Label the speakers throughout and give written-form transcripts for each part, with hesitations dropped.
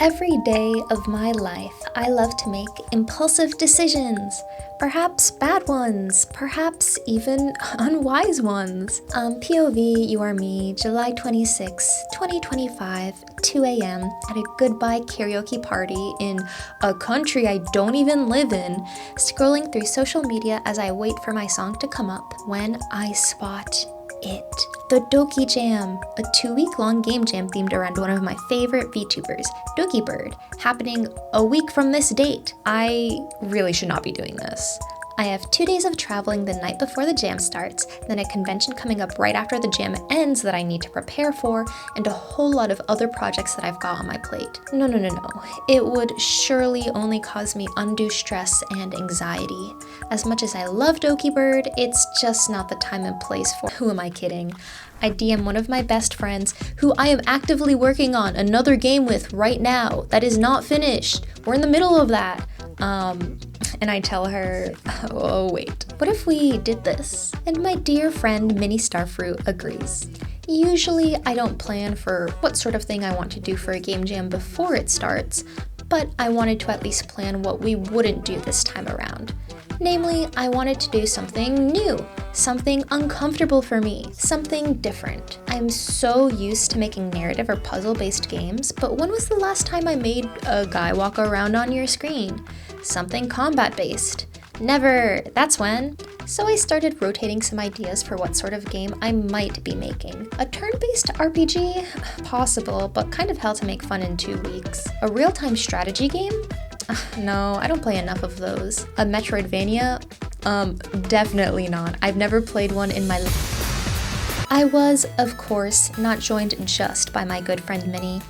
Speaker 1: Every day of my life, I love to make impulsive decisions. Perhaps bad ones, perhaps even unwise ones. POV, you are me, July 26, 2025, 2 a.m. at a goodbye karaoke party in a country I don't even live in, scrolling through social media as I wait for my song to come up when I spot it. The Dokijam, a 2-week-long game jam themed around one of my favorite VTubers, Dokibird, happening a week from this date. I really should not be doing this. I have 2 days of traveling the night before the jam starts, then a convention coming up right after the jam ends that I need to prepare for, and a whole lot of other projects that I've got on my plate. No. It would surely only cause me undue stress and anxiety. As much as I love Dokibird, it's just not the time and place for— who am I kidding? I DM one of my best friends, who I am actively working on another game with right now that is not finished. We're in the middle of that. And I tell her, oh wait, what if we did this? And my dear friend Mini Starfruit agrees. Usually I don't plan for what sort of thing I want to do for a game jam before it starts, but I wanted to at least plan what we wouldn't do this time around. Namely, I wanted to do something new, something uncomfortable for me, something different. I'm so used to making narrative or puzzle-based games, but when was the last time I made a guy walk around on your screen? Something combat-based. Never, that's when. So I started rotating some ideas for what sort of game I might be making. A turn-based RPG? Possible, but kind of hell to make fun in 2 weeks. A real-time strategy game? No, I don't play enough of those. A Metroidvania? Definitely not. I've never played one in my life. I was, of course, not joined just by my good friend Minnie.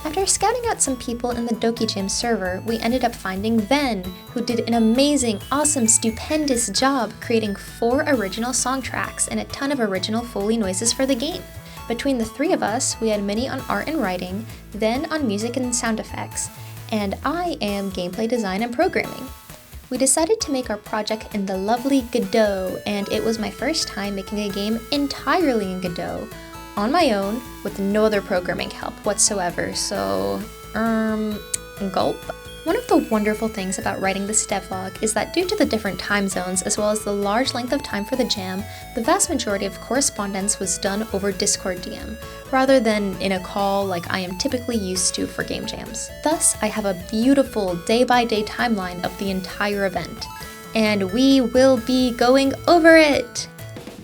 Speaker 1: After scouting out some people in the Dokijam server, we ended up finding Ven, who did an amazing, awesome, stupendous job creating 4 original song tracks and a ton of original Foley noises for the game. Between the 3 of us, we had Minnie on art and writing, Ven on music and sound effects, and I am gameplay design and programming. We decided to make our project in the lovely Godot, and it was my first time making a game entirely in Godot, on my own, with no other programming help whatsoever, so, gulp. One of the wonderful things about writing this devlog is that due to the different time zones as well as the large length of time for the jam, the vast majority of correspondence was done over Discord DM, rather than in a call like I am typically used to for game jams. Thus, I have a beautiful day-by-day timeline of the entire event, and we will be going over it!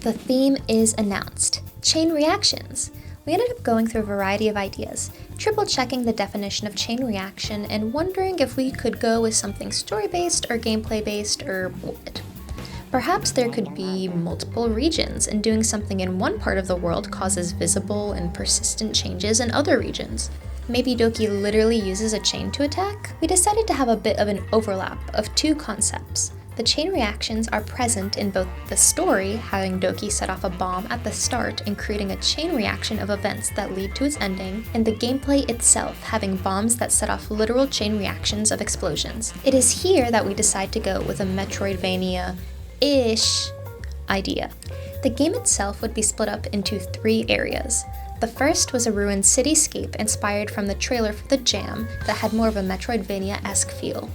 Speaker 1: The theme is announced. Chain reactions. We ended up going through a variety of ideas, triple-checking the definition of chain reaction and wondering if we could go with something story-based or gameplay-based or what. Perhaps there could be multiple regions, and doing something in one part of the world causes visible and persistent changes in other regions. Maybe Doki literally uses a chain to attack? We decided to have a bit of an overlap of 2 concepts. The chain reactions are present in both the story, having Doki set off a bomb at the start and creating a chain reaction of events that lead to its ending, and the gameplay itself, having bombs that set off literal chain reactions of explosions. It is here that we decide to go with a Metroidvania-ish idea. The game itself would be split up into 3 areas. The first was a ruined cityscape inspired from the trailer for the jam that had more of a Metroidvania-esque feel.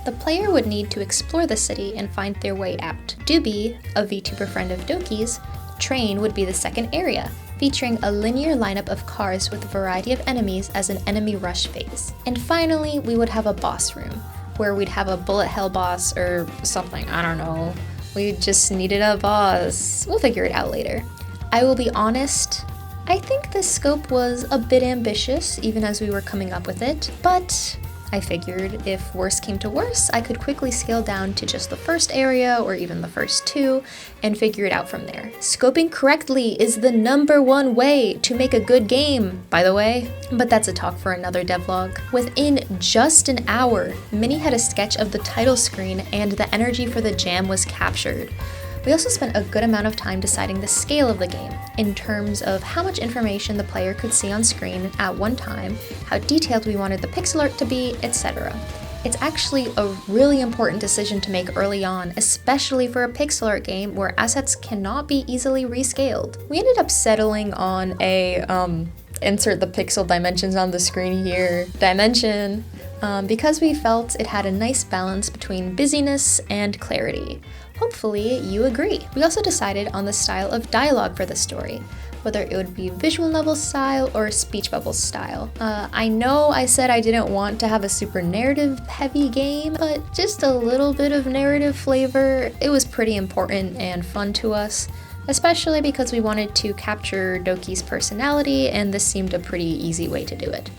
Speaker 1: The player would need to explore the city and find their way out. Doobie, a VTuber friend of Doki's, Train would be the second area, featuring a linear lineup of cars with a variety of enemies as an enemy rush phase. And finally, we would have a boss room, where we'd have a bullet hell boss or something, I don't know. We just needed a boss. We'll figure it out later. I will be honest, I think this scope was a bit ambitious, even as we were coming up with it, but I figured if worse came to worse, I could quickly scale down to just the first area or even the first 2 and figure it out from there. Scoping correctly is the #1 way to make a good game, by the way, but that's a talk for another devlog. Within just an hour, Minnie had a sketch of the title screen and the energy for the jam was captured. We also spent a good amount of time deciding the scale of the game, in terms of how much information the player could see on screen at one time, how detailed we wanted the pixel art to be, etc. It's actually a really important decision to make early on, especially for a pixel art game where assets cannot be easily rescaled. We ended up settling on a insert the pixel dimensions on the screen here, dimension, because we felt it had a nice balance between busyness and clarity. Hopefully you agree. We also decided on the style of dialogue for the story, whether it would be visual novel style or speech bubble style. I know I said I didn't want to have a super narrative heavy game, but just a little bit of narrative flavor, it was pretty important and fun to us, especially because we wanted to capture Doki's personality, and this seemed a pretty easy way to do it.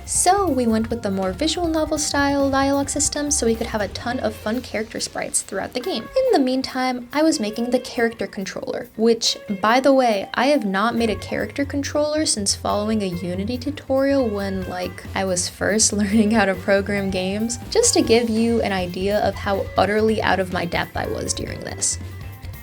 Speaker 1: So we went with the more visual novel style dialogue system so we could have a ton of fun character sprites throughout the game. In the meantime, I was making the character controller, which, by the way, I have not made a character controller since following a Unity tutorial when, I was first learning how to program games, just to give you an idea of how utterly out of my depth I was during this.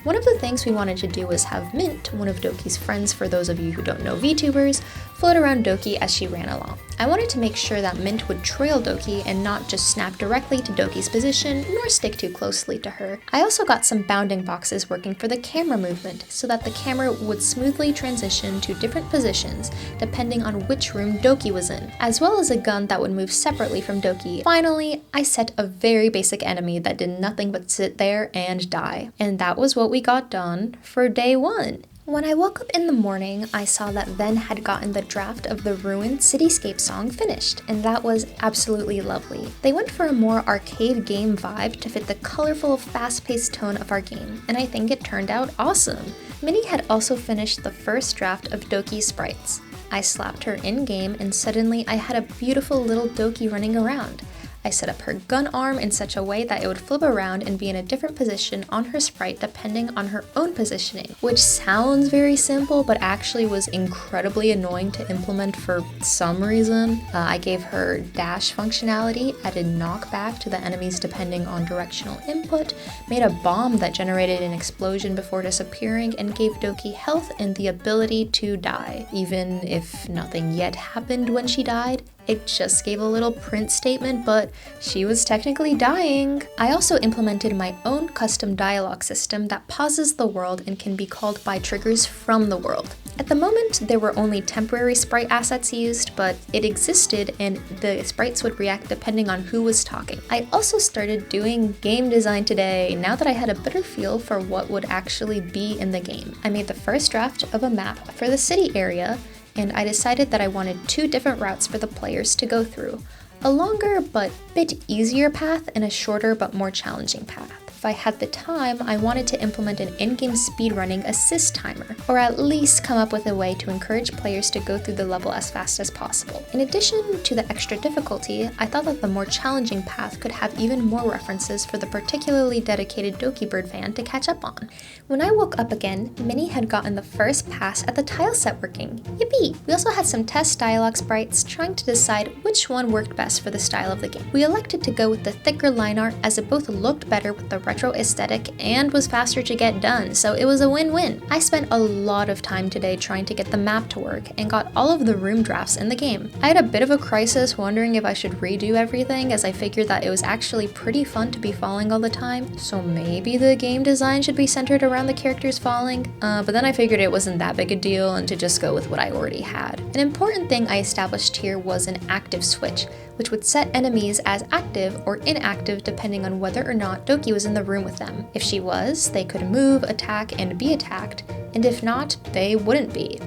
Speaker 1: One of the things we wanted to do was have Mint, one of Doki's friends for those of you who don't know VTubers, float around Doki as she ran along. I wanted to make sure that Mint would trail Doki and not just snap directly to Doki's position, nor stick too closely to her. I also got some bounding boxes working for the camera movement, so that the camera would smoothly transition to different positions depending on which room Doki was in, as well as a gun that would move separately from Doki. Finally, I set a very basic enemy that did nothing but sit there and die. And that was what we got done for day 1. When I woke up in the morning, I saw that Ven had gotten the draft of the Ruined Cityscape song finished, and that was absolutely lovely. They went for a more arcade game vibe to fit the colorful, fast-paced tone of our game, and I think it turned out awesome. Minnie had also finished the first draft of Doki's sprites. I slapped her in-game, and suddenly I had a beautiful little Doki running around. I set up her gun arm in such a way that it would flip around and be in a different position on her sprite depending on her own positioning, which sounds very simple but actually was incredibly annoying to implement for some reason. I gave her dash functionality, added knockback to the enemies depending on directional input, made a bomb that generated an explosion before disappearing, and gave Doki health and the ability to die. Even if nothing yet happened when she died, it just gave a little print statement, but she was technically dying. I also implemented my own custom dialogue system that pauses the world and can be called by triggers from the world. At the moment, there were only temporary sprite assets used, but it existed and the sprites would react depending on who was talking. I also started doing game design today, now that I had a better feel for what would actually be in the game. I made the first draft of a map for the city area, and I decided that I wanted 2 different routes for the players to go through. A longer but bit easier path and a shorter but more challenging path. If I had the time, I wanted to implement an in-game speedrunning assist timer, or at least come up with a way to encourage players to go through the level as fast as possible. In addition to the extra difficulty, I thought that the more challenging path could have even more references for the particularly dedicated Dokibird fan to catch up on. When I woke up again, Minnie had gotten the first pass at the tile set working. Yippee! We also had some test dialogue sprites trying to decide which one worked best for the style of the game. We elected to go with the thicker line art as it both looked better with the retro aesthetic and was faster to get done, so it was a win-win. I spent a lot of time today trying to get the map to work and got all of the room drafts in the game. I had a bit of a crisis wondering if I should redo everything, as I figured that it was actually pretty fun to be falling all the time, so maybe the game design should be centered around the characters falling, but then I figured it wasn't that big a deal and to just go with what I already had. An important thing I established here was an active switch, which would set enemies as active or inactive depending on whether or not Doki was in the room with them. If she was, they could move, attack, and be attacked, and if not, they wouldn't be.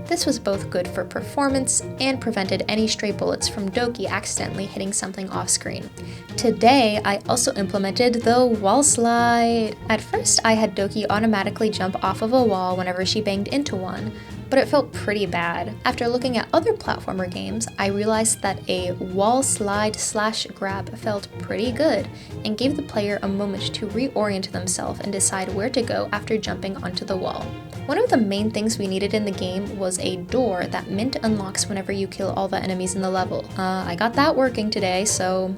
Speaker 1: This was both good for performance and prevented any stray bullets from Doki accidentally hitting something off screen. Today, I also implemented the wall slide. At first, I had Doki automatically jump off of a wall whenever she banged into one, but it felt pretty bad. After looking at other platformer games, I realized that a wall slide / grab felt pretty good and gave the player a moment to reorient themselves and decide where to go after jumping onto the wall. One of the main things we needed in the game was a door that Mint unlocks whenever you kill all the enemies in the level. I got that working today, so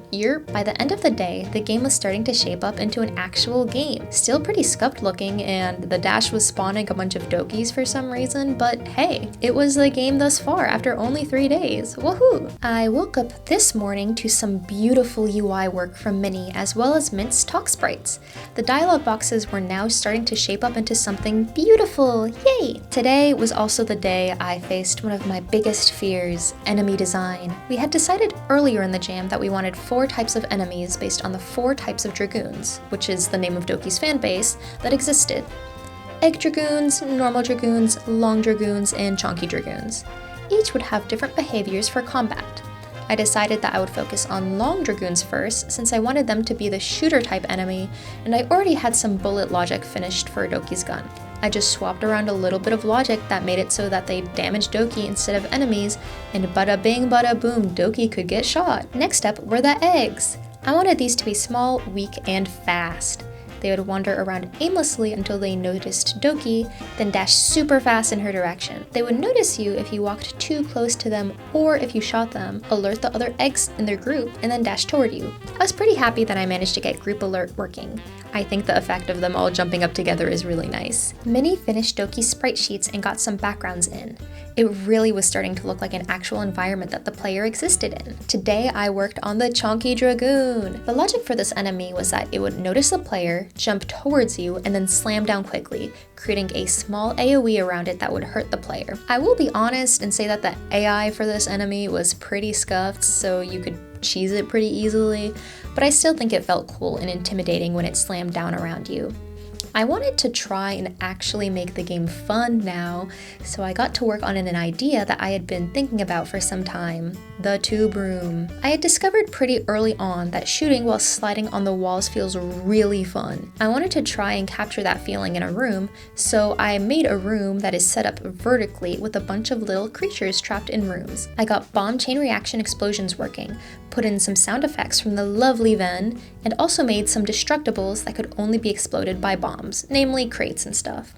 Speaker 1: by the end of the day, the game was starting to shape up into an actual game. Still pretty scuffed looking, and the dash was spawning a bunch of Dokis for some reason, but hey, it was the game thus far after only 3 days. Woohoo! I woke up this morning to some beautiful UI work from Minnie as well as Mint's talk sprites. The dialogue boxes were now starting to shape up into something beautiful well, yay! Today was also the day I faced one of my biggest fears, enemy design. We had decided earlier in the jam that we wanted 4 types of enemies based on the 4 types of dragoons, which is the name of Doki's fanbase, that existed. Egg dragoons, normal dragoons, long dragoons, and chonky dragoons. Each would have different behaviors for combat. I decided that I would focus on long dragoons first, since I wanted them to be the shooter type enemy, and I already had some bullet logic finished for Doki's gun. I just swapped around a little bit of logic that made it so that they damaged Doki instead of enemies, and bada bing bada boom, Doki could get shot. Next up were the eggs. I wanted these to be small, weak, and fast. They would wander around aimlessly until they noticed Doki, then dash super fast in her direction. They would notice you if you walked too close to them or if you shot them, alert the other eggs in their group, and then dash toward you. I was pretty happy that I managed to get group alert working. I think the effect of them all jumping up together is really nice. Minnie finished Doki's sprite sheets and got some backgrounds in. It really was starting to look like an actual environment that the player existed in. Today I worked on the Chonky Dragoon. The logic for this enemy was that it would notice the player, jump towards you, and then slam down quickly, creating a small AoE around it that would hurt the player. I will be honest and say that the AI for this enemy was pretty scuffed, so you could cheese it pretty easily, but I still think it felt cool and intimidating when it slammed down around you. I wanted to try and actually make the game fun now, so I got to work on an idea that I had been thinking about for some time, the tube room. I had discovered pretty early on that shooting while sliding on the walls feels really fun. I wanted to try and capture that feeling in a room, so I made a room that is set up vertically with a bunch of little creatures trapped in rooms. I got bomb chain reaction explosions working, put in some sound effects from the lovely Ven, and also made some destructibles that could only be exploded by bombs, namely crates and stuff.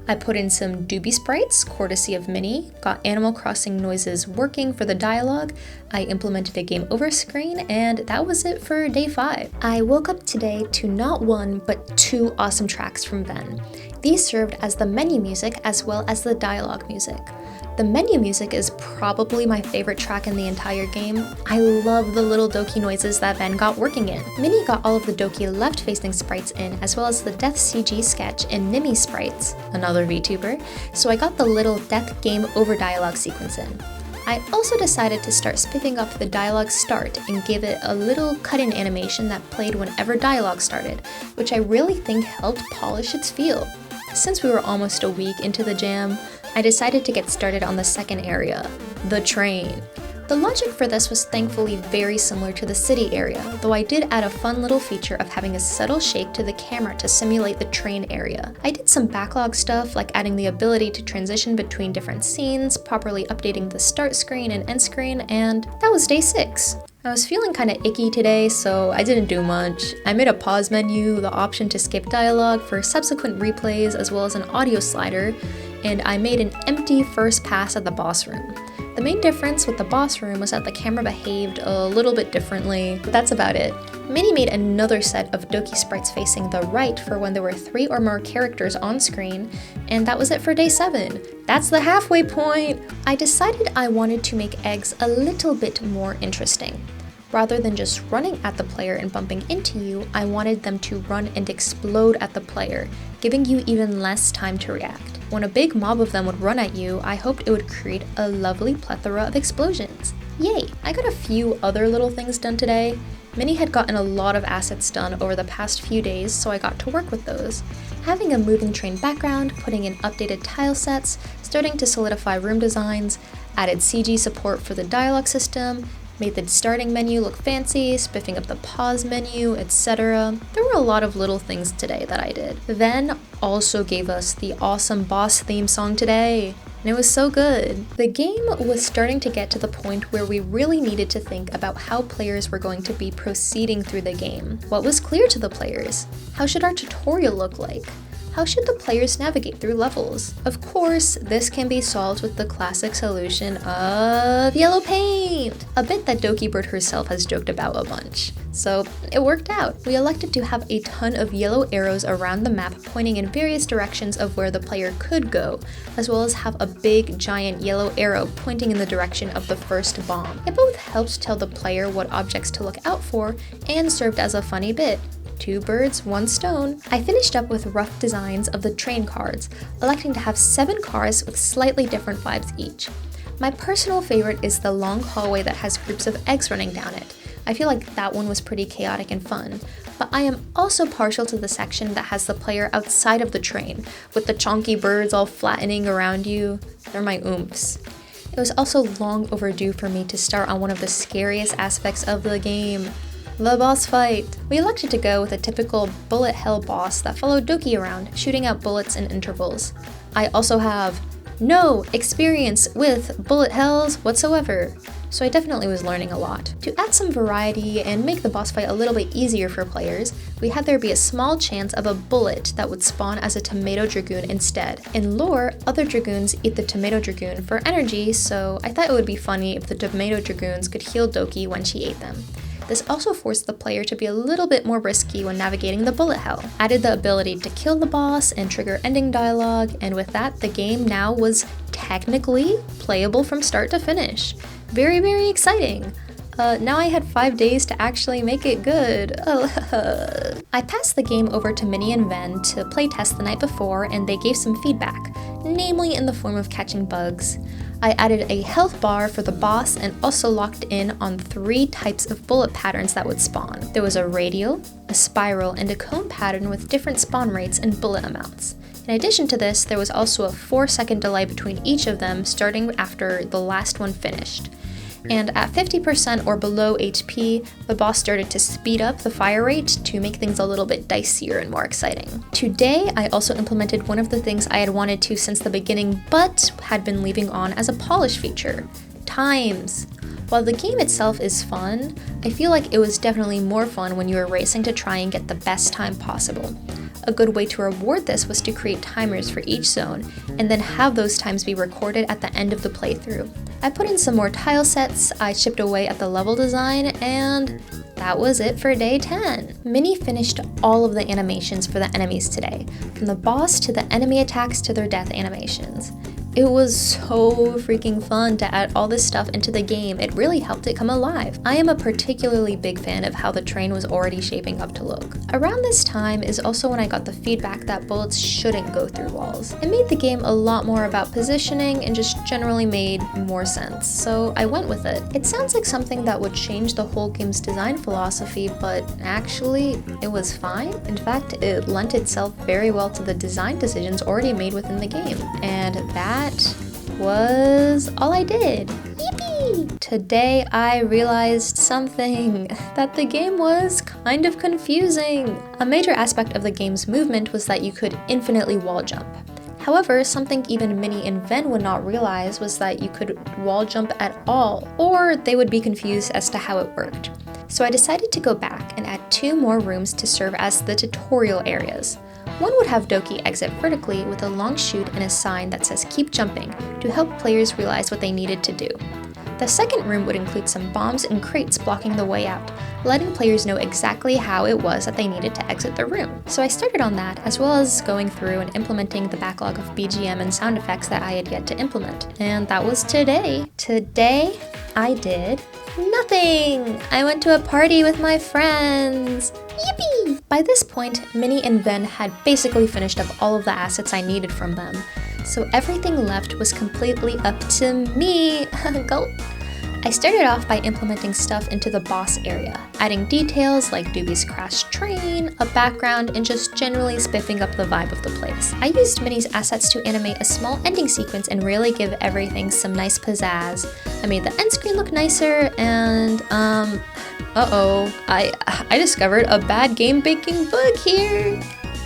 Speaker 1: I put in some doobie sprites, courtesy of Minnie, got Animal Crossing noises working for the dialogue, I implemented a game over screen, and that was it for day 5. I woke up today to not 1, but 2 awesome tracks from Ven. These served as the menu music as well as the dialogue music. The menu music is probably my favorite track in the entire game. I love the little Doki noises that Ven got working in. Minnie got all of the Doki left-facing sprites in, as well as the Death CG sketch in Nimi sprites, another VTuber, so I got the little Death Game Over dialogue sequence in. I also decided to start spiffing up the dialogue start and give it a little cut-in animation that played whenever dialogue started, which I really think helped polish its feel. Since we were almost a week into the jam, I decided to get started on the second area, the train. The logic for this was thankfully very similar to the city area, though I did add a fun little feature of having a subtle shake to the camera to simulate the train area. I did some backlog stuff like adding the ability to transition between different scenes, properly updating the start screen and end screen, and that was day 6. I was feeling kinda icky today, so I didn't do much. I made a pause menu, the option to skip dialogue for subsequent replays, as well as an audio slider, and I made an empty first pass at the boss room. The main difference with the boss room was that the camera behaved a little bit differently, but that's about it. Minnie made another set of Doki sprites facing the right for when there were 3 or more characters on screen, and that was it for day 7. That's the halfway point! I decided I wanted to make eggs a little bit more interesting. Rather than just running at the player and bumping into you, I wanted them to run and explode at the player, giving you even less time to react. When a big mob of them would run at you, I hoped it would create a lovely plethora of explosions. Yay! I got a few other little things done today. Minnie had gotten a lot of assets done over the past few days, so I got to work with those. Having a moving train background, putting in updated tile sets, starting to solidify room designs, added CG support for the dialogue system, made the starting menu look fancy, spiffing up the pause menu, etc. There were a lot of little things today that I did. Ven also gave us the awesome boss theme song today, and it was so good. The game was starting to get to the point where we really needed to think about how players were going to be proceeding through the game. What was clear to the players? How should our tutorial look like? How should the players navigate through levels? Of course, this can be solved with the classic solution of yellow paint, a bit that Dokibird herself has joked about a bunch. So it worked out. We elected to have a ton of yellow arrows around the map pointing in various directions of where the player could go, as well as have a big giant yellow arrow pointing in the direction of the first bomb. It both helped tell the player what objects to look out for and served as a funny bit. 2 birds, 1 stone. I finished up with rough designs of the train cards, electing to have 7 cars with slightly different vibes each. My personal favorite is the long hallway that has groups of eggs running down it. I feel like that one was pretty chaotic and fun, but I am also partial to the section that has the player outside of the train, with the chonky birds all flattening around you. They're my oomphs. It was also long overdue for me to start on one of the scariest aspects of the game, the boss fight. We elected to go with a typical bullet hell boss that followed Doki around, shooting out bullets in intervals. I also have no experience with bullet hells whatsoever, so I definitely was learning a lot. To add some variety and make the boss fight a little bit easier for players, we had there be a small chance of a bullet that would spawn as a tomato dragoon instead. In lore, other dragoons eat the tomato dragoon for energy, so I thought it would be funny if the tomato dragoons could heal Doki when she ate them. This also forced the player to be a little bit more risky when navigating the bullet hell. Added the ability to kill the boss and trigger ending dialogue, and with that, the game now was technically playable from start to finish. Very, very exciting. Now I had 5 days to actually make it good. I passed the game over to Minnie and Ven to playtest the night before, and they gave some feedback, namely in the form of catching bugs. I added a health bar for the boss and also locked in on 3 types of bullet patterns that would spawn. There was a radial, a spiral, and a cone pattern with different spawn rates and bullet amounts. In addition to this, there was also a 4-second delay between each of them, starting after the last one finished. And at 50% or below HP, the boss started to speed up the fire rate to make things a little bit dicier and more exciting. Today, I also implemented one of the things I had wanted to since the beginning, but had been leaving on as a polish feature: times. While the game itself is fun, I feel like it was definitely more fun when you were racing to try and get the best time possible. A good way to reward this was to create timers for each zone, and then have those times be recorded at the end of the playthrough. I put in some more tile sets, I chipped away at the level design, and that was it for day 10. Minnie finished all of the animations for the enemies today, from the boss to the enemy attacks to their death animations. It was so freaking fun to add all this stuff into the game. It really helped it come alive. I am a particularly big fan of how the train was already shaping up to look. Around this time is also when I got the feedback that bullets shouldn't go through walls. It made the game a lot more about positioning and just generally made more sense, so I went with it. It sounds like something that would change the whole game's design philosophy, but actually, it was fine. In fact, it lent itself very well to the design decisions already made within the game, and that was all I did. Yippee! Today I realized something, that the game was kind of confusing. A major aspect of the game's movement was that you could infinitely wall jump. However, something even Minnie and Ven would not realize was that you could wall jump at all, or they would be confused as to how it worked. So I decided to go back and add 2 more rooms to serve as the tutorial areas. One would have Doki exit vertically with a long chute and a sign that says "Keep jumping" to help players realize what they needed to do. The second room would include some bombs and crates blocking the way out, letting players know exactly how it was that they needed to exit the room. So I started on that, as well as going through and implementing the backlog of BGM and sound effects that I had yet to implement. And that was today. Today, I did nothing! I went to a party with my friends! Yippee! By this point, Minnie and Ven had basically finished up all of the assets I needed from them, so everything left was completely up to me. Gulp. I started off by implementing stuff into the boss area, adding details like Doobie's crashed train, a background, and just generally spiffing up the vibe of the place. I used Minnie's assets to animate a small ending sequence and really give everything some nice pizzazz. I made the end screen look nicer, and I discovered a bad game baking bug here.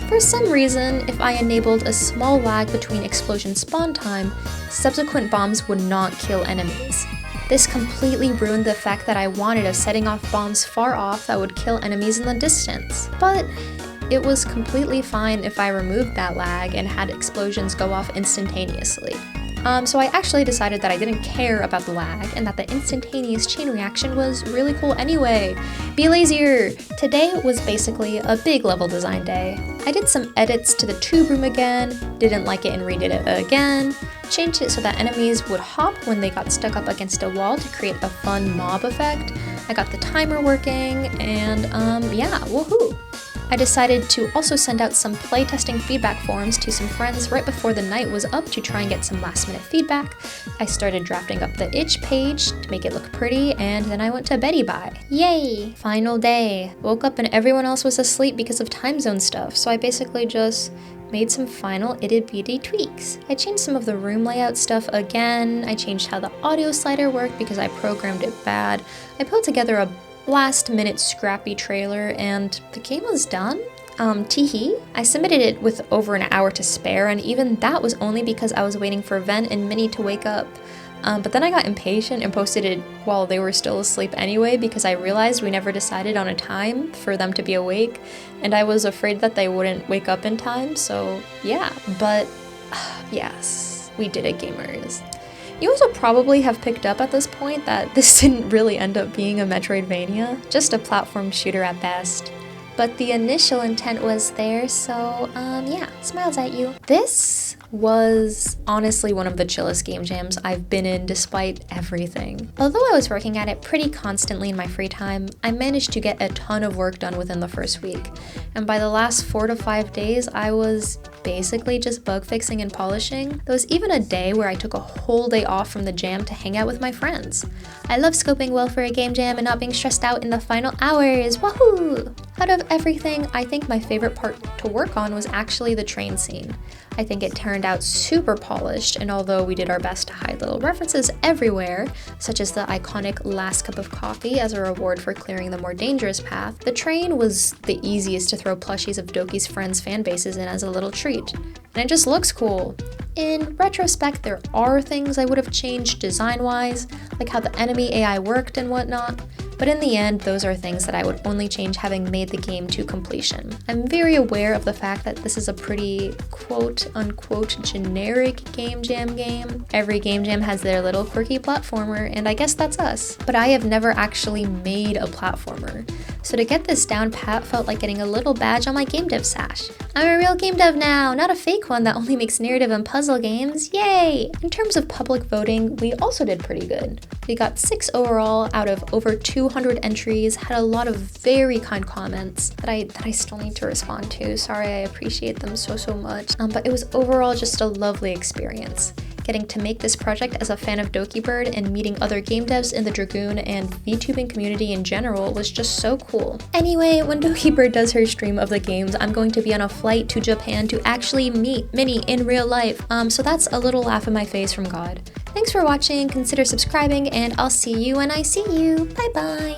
Speaker 1: For some reason, if I enabled a small lag between explosion spawn time, subsequent bombs would not kill enemies. This completely ruined the effect that I wanted of setting off bombs far off that would kill enemies in the distance. But it was completely fine if I removed that lag and had explosions go off instantaneously. So I actually decided that I didn't care about the lag and that the instantaneous chain reaction was really cool anyway. Be lazier! Today was basically a big level design day. I did some edits to the tube room again, didn't like it and redid it again, changed it so that enemies would hop when they got stuck up against a wall to create a fun mob effect. I got the timer working, and yeah, woohoo! I decided to also send out some playtesting feedback forms to some friends right before the night was up to try and get some last minute feedback. I started drafting up the itch page to make it look pretty, and then I went to beddy bye. Yay! Final day. Woke up and everyone else was asleep because of time zone stuff, so I basically just made some final itty-bitty tweaks. I changed some of the room layout stuff again. I changed how the audio slider worked because I programmed it bad. I pulled together a last-minute scrappy trailer, and the game was done. Teehee. I submitted it with over an hour to spare, and even that was only because I was waiting for Ven and Minnie to wake up. But then I got impatient and posted it while they were still asleep anyway, because I realized we never decided on a time for them to be awake, and I was afraid that they wouldn't wake up in time, so yeah. But yes, we did it, gamers. You also probably have picked up at this point that this didn't really end up being a Metroidvania, just a platform shooter at best. But the initial intent was there, so yeah, smiles at you. This was honestly one of the chillest game jams I've been in despite everything. Although I was working at it pretty constantly in my free time, I managed to get a ton of work done within the first week. And by the last 4 to 5 days, I was basically just bug fixing and polishing. There was even a day where I took a whole day off from the jam to hang out with my friends. I love scoping well for a game jam and not being stressed out in the final hours, woohoo! Out of everything, I think my favorite part to work on was actually the train scene. I think it turned out super polished, and although we did our best to hide little references everywhere, such as the iconic last cup of coffee as a reward for clearing the more dangerous path, the train was the easiest to throw plushies of Doki's friends' fan bases in as a little treat. And it just looks cool. In retrospect, there are things I would have changed design-wise, like how the enemy AI worked and whatnot, but in the end, those are things that I would only change having made the game to completion. I'm very aware of the fact that this is a pretty quote-unquote generic game jam game. Every game jam has their little quirky platformer, and I guess that's us. But I have never actually made a platformer. So to get this down pat felt like getting a little badge on my game dev sash. I'm a real game dev now, not a fake one that only makes narrative and puzzle games, yay! In terms of public voting, we also did pretty good. We got 6 overall out of over 200 entries, had a lot of very kind comments that I still need to respond to. Sorry, I appreciate them so much. But it was overall just a lovely experience. Getting to make this project as a fan of Dokibird and meeting other game devs in the Dragoon and VTubing community in general was just so cool. Anyway, when Dokibird does her stream of the games, I'm going to be on a flight to Japan to actually meet Minnie in real life, so that's a little laugh in my face from God. Thanks for watching, consider subscribing, and I'll see you when I see you. Bye bye!